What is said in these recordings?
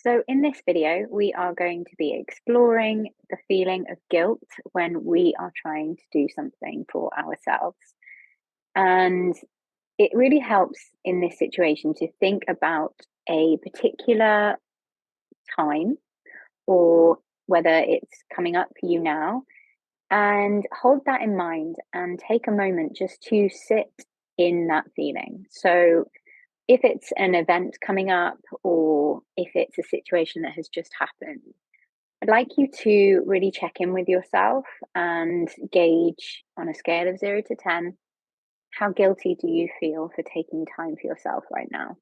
So in this video, we are going to be exploring the feeling of guilt when we are trying to do something for ourselves. And it really helps in this situation to think about a particular time or whether it's coming up for you now, and hold that in mind and take a moment just to sit in that feeling. So if it's an event coming up or if it's a situation that has just happened, I'd like you to really check in with yourself and gauge on a scale of 0 to 10, how guilty do you feel for taking time for yourself right now?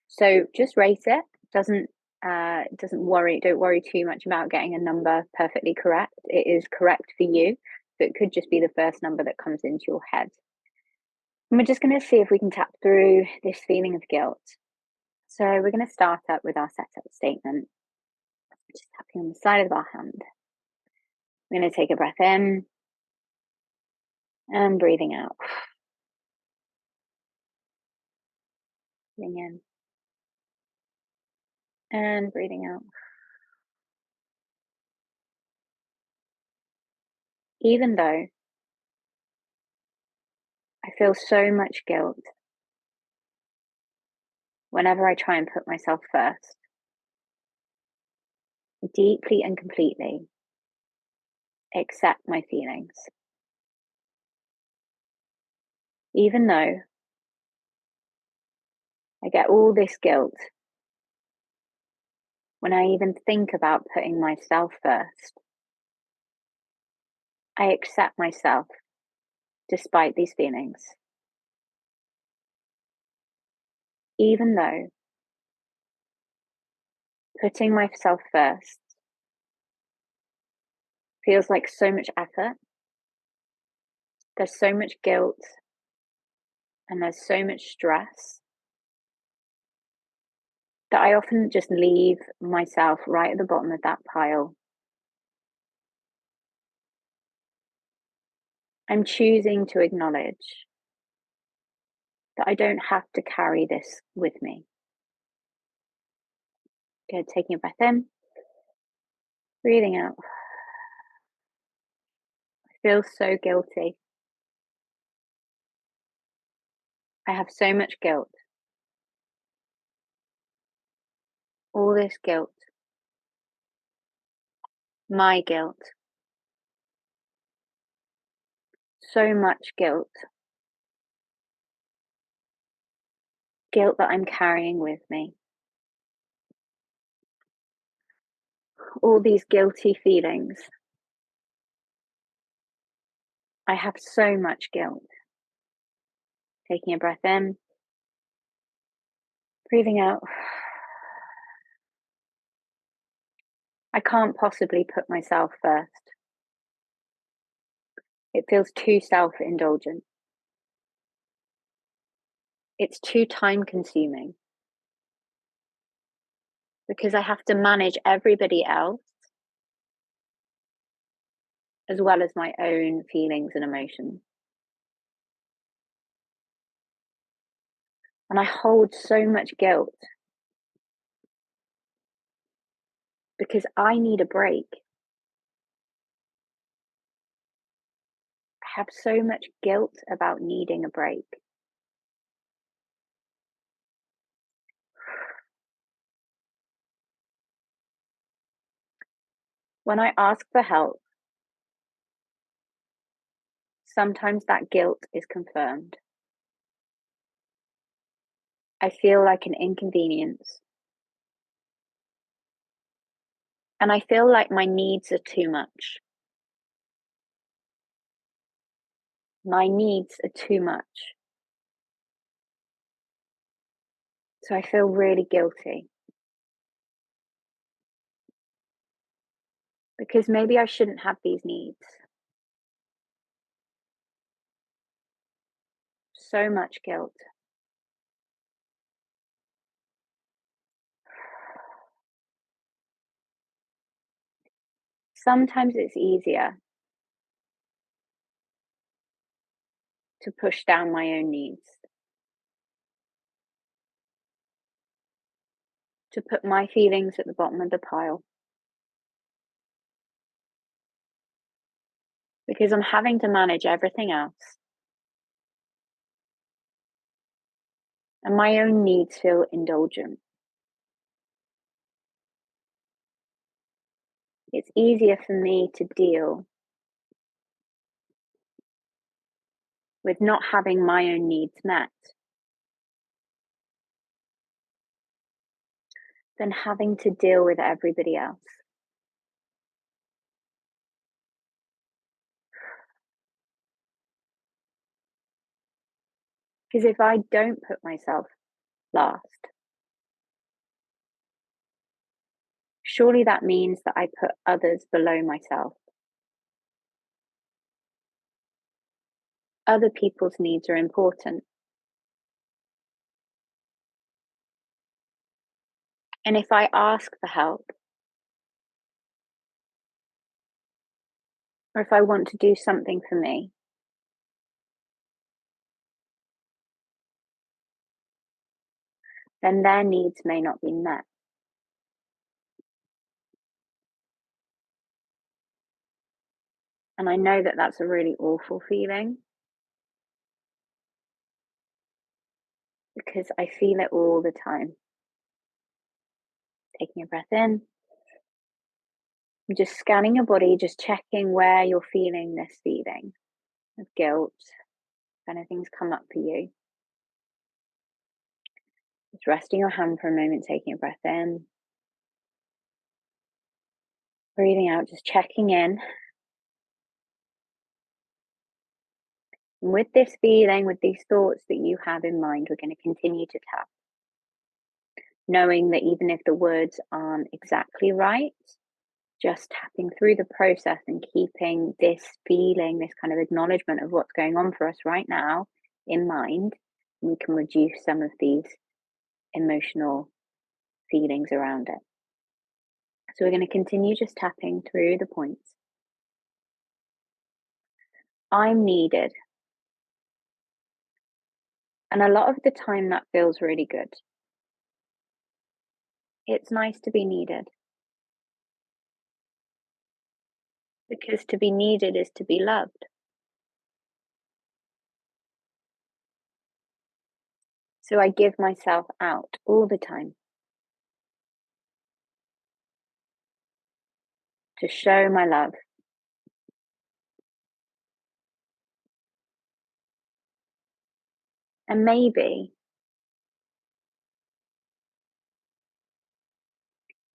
So just rate it. Doesn't worry. Don't worry too much about getting a number perfectly correct. It is correct for you, but it could just be the first number that comes into your head. And we're just going to see if we can tap through this feeling of guilt. So we're going to start up with our setup statement. Just tapping on the side of our hand. We're going to take a breath in and breathing out. Breathing in and breathing out. Even though I feel so much guilt whenever I try and put myself first, I deeply and completely accept my feelings. Even though I get all this guilt when I even think about putting myself first, I accept myself despite these feelings. Even though putting myself first feels like so much effort, there's so much guilt, and there's so much stress that I often just leave myself right at the bottom of that pile. I'm choosing to acknowledge that I don't have to carry this with me. Good, taking a breath in, breathing out. I feel so guilty. I have so much guilt. All this guilt. My guilt. So much guilt. Guilt that I'm carrying with me. All these guilty feelings. I have so much guilt. Taking a breath in, breathing out. I can't possibly put myself first. It feels too self-indulgent. It's too time-consuming because I have to manage everybody else as well as my own feelings and emotions. And I hold so much guilt because I need a break. I have so much guilt about needing a break. When I ask for help, sometimes that guilt is confirmed. I feel like an inconvenience. And I feel like my needs are too much. My needs are too much. So I feel really guilty. Because maybe I shouldn't have these needs. So much guilt. Sometimes it's easier to push down my own needs, to put my feelings at the bottom of the pile because I'm having to manage everything else and my own needs feel indulgent. It's easier for me to deal with not having my own needs met than having to deal with everybody else. Because if I don't put myself last, surely that means that I put others below myself. Other people's needs are important. And if I ask for help, or if I want to do something for me, then their needs may not be met. And I know that that's a really awful feeling because I feel it all the time. Taking a breath in, just scanning your body, just checking where you're feeling this feeling of guilt, if anything's come up for you. Just resting your hand for a moment, taking a breath in, breathing out, just checking in. And with this feeling, with these thoughts that you have in mind, we're going to continue to tap, knowing that even if the words aren't exactly right, just tapping through the process and keeping this feeling, this kind of acknowledgement of what's going on for us right now in mind, we can reduce some of these emotional feelings around it. So we're going to continue just tapping through the points. I'm needed. And a lot of the time that feels really good. It's nice to be needed because to be needed is to be loved. So I give myself out all the time to show my love. And maybe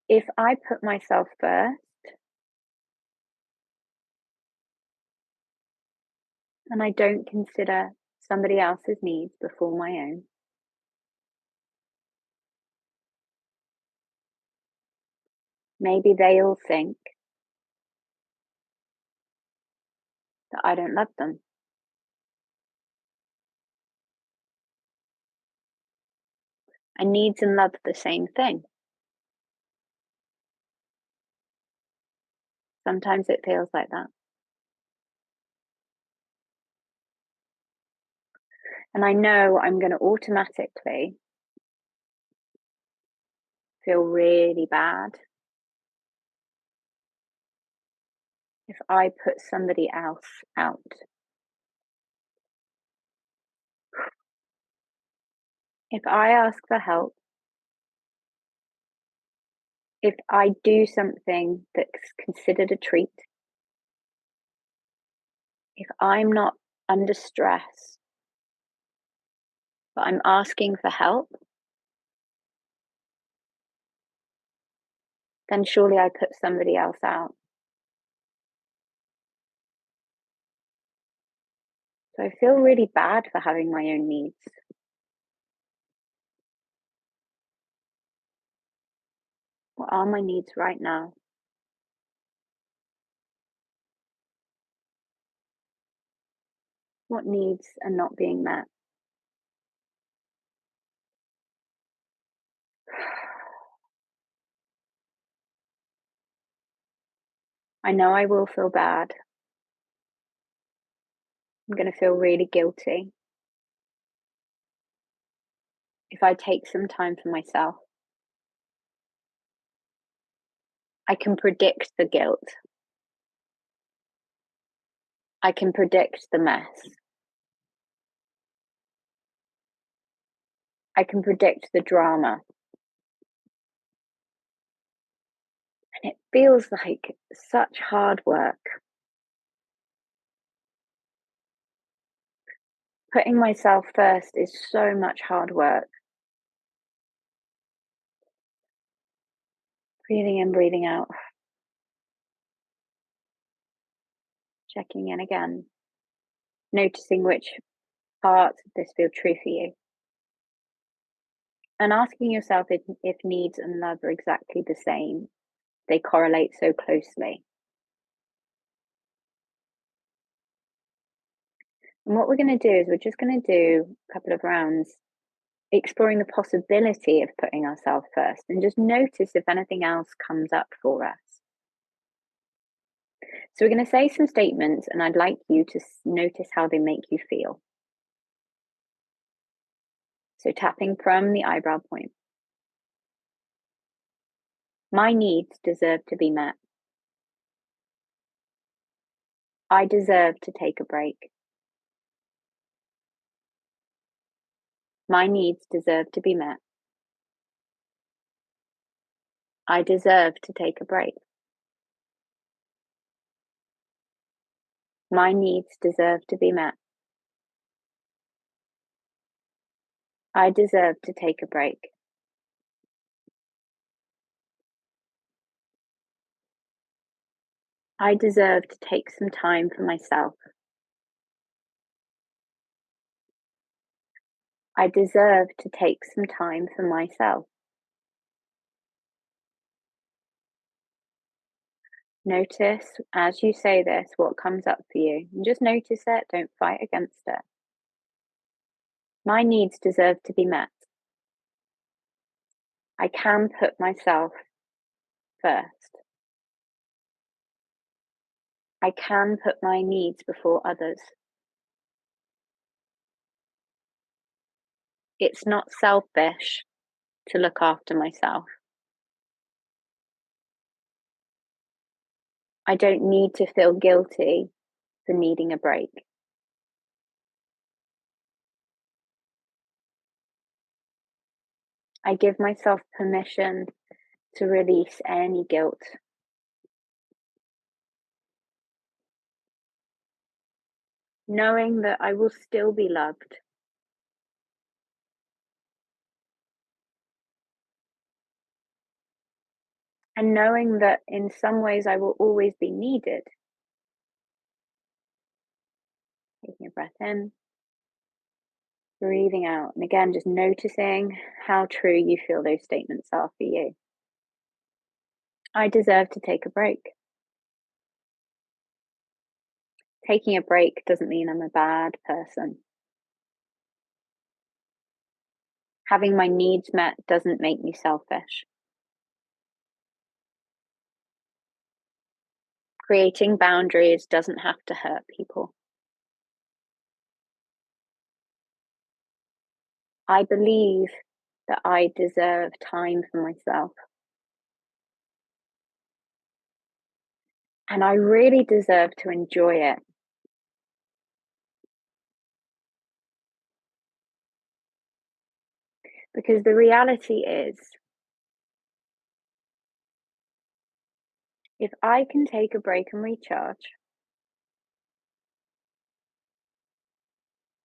if I put myself first and I don't consider somebody else's needs before my own, maybe they'll think that I don't love them. And needs and love are the same thing. Sometimes it feels like that. And I know I'm going to automatically feel really bad if I put somebody else out. If I ask for help, if I do something that's considered a treat, if I'm not under stress, but I'm asking for help, then surely I put somebody else out. So I feel really bad for having my own needs. What are my needs right now? What needs are not being met? I know I will feel bad. I'm going to feel really guilty if I take some time for myself. I can predict the guilt. I can predict the mess. I can predict the drama. And it feels like such hard work. Putting myself first is so much hard work. Breathing in, breathing out, checking in again, noticing which parts of this feel true for you, and asking yourself if needs and love are exactly the same. They correlate so closely. And what we're going to do is we're just going to do a couple of rounds exploring the possibility of putting ourselves first and just notice if anything else comes up for us. So, we're going to say some statements, and I'd like you to notice how they make you feel. So, tapping from the eyebrow point. My needs deserve to be met. I deserve to take a break. My needs deserve to be met. I deserve to take a break. My needs deserve to be met. I deserve to take a break. I deserve to take some time for myself. I deserve to take some time for myself. Notice as you say this what comes up for you. And just notice it, don't fight against it. My needs deserve to be met. I can put myself first. I can put my needs before others. It's not selfish to look after myself. I don't need to feel guilty for needing a break. I give myself permission to release any guilt. Knowing that I will still be loved. And knowing that in some ways I will always be needed. Taking a breath in, breathing out. And again, just noticing how true you feel those statements are for you. I deserve to take a break. Taking a break doesn't mean I'm a bad person. Having my needs met doesn't make me selfish. Creating boundaries doesn't have to hurt people. I believe that I deserve time for myself. And I really deserve to enjoy it. Because the reality is, if I can take a break and recharge,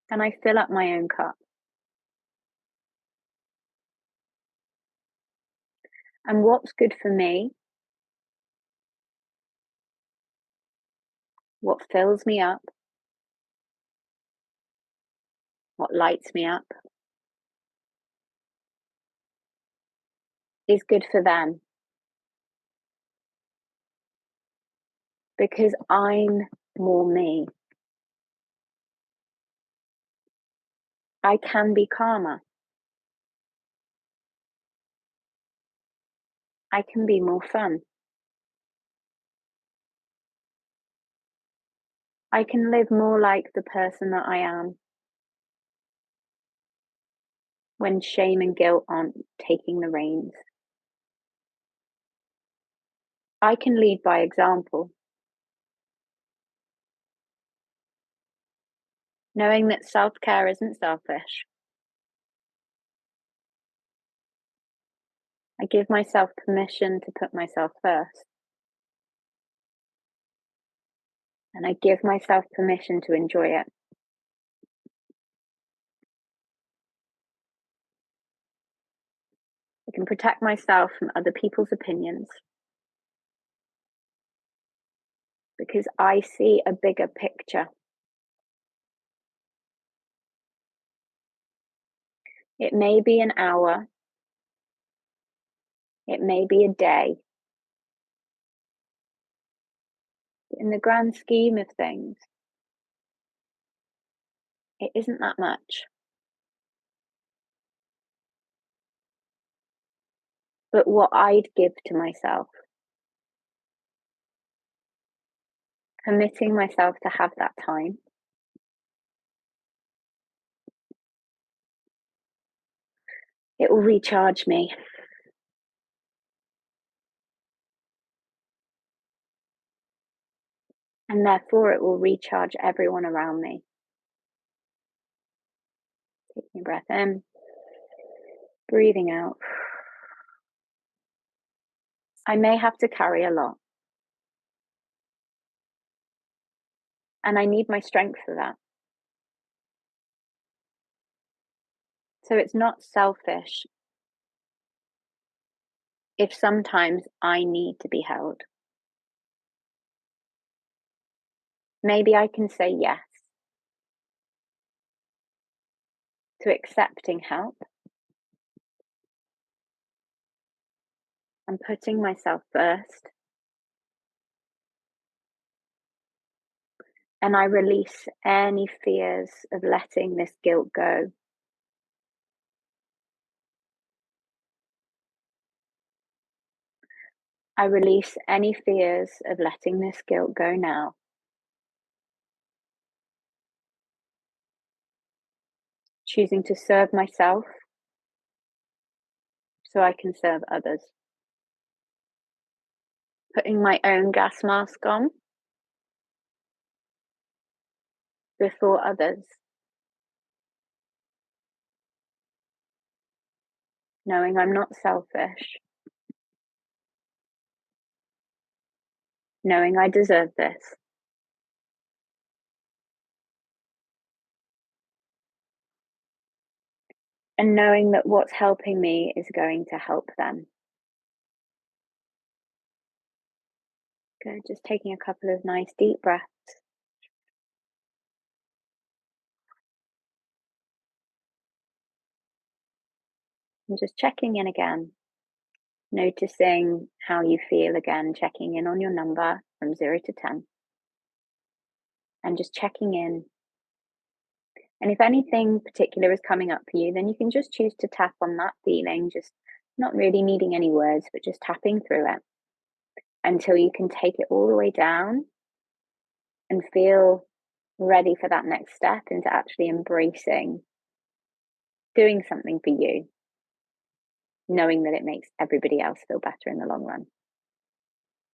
then I fill up my own cup. And what's good for me, what fills me up, what lights me up, is good for them. Because I'm more me. I can be calmer. I can be more fun. I can live more like the person that I am when shame and guilt aren't taking the reins. I can lead by example, knowing that self-care isn't selfish. I give myself permission to put myself first, and I give myself permission to enjoy it. I can protect myself from other people's opinions because I see a bigger picture. It may be an hour, it may be a day. In the grand scheme of things, it isn't that much. But what I'd give to myself, permitting myself to have that time, it will recharge me. And therefore, it will recharge everyone around me. Taking a breath in, breathing out. I may have to carry a lot, and I need my strength for that. So it's not selfish if sometimes I need to be held. Maybe I can say yes to accepting help and putting myself first. And I release any fears of letting this guilt go. I release any fears of letting this guilt go now. Choosing to serve myself so I can serve others. Putting my own gas mask on before others. Knowing I'm not selfish. Knowing I deserve this. And knowing that what's helping me is going to help them. Good. Just taking a couple of nice deep breaths. And just checking in again. Noticing how you feel again, checking in on your number from 0 to 10. And just checking in. And if anything particular is coming up for you, then you can just choose to tap on that feeling, just not really needing any words, but just tapping through it until you can take it all the way down and feel ready for that next step into actually embracing doing something for you, knowing that it makes everybody else feel better in the long run.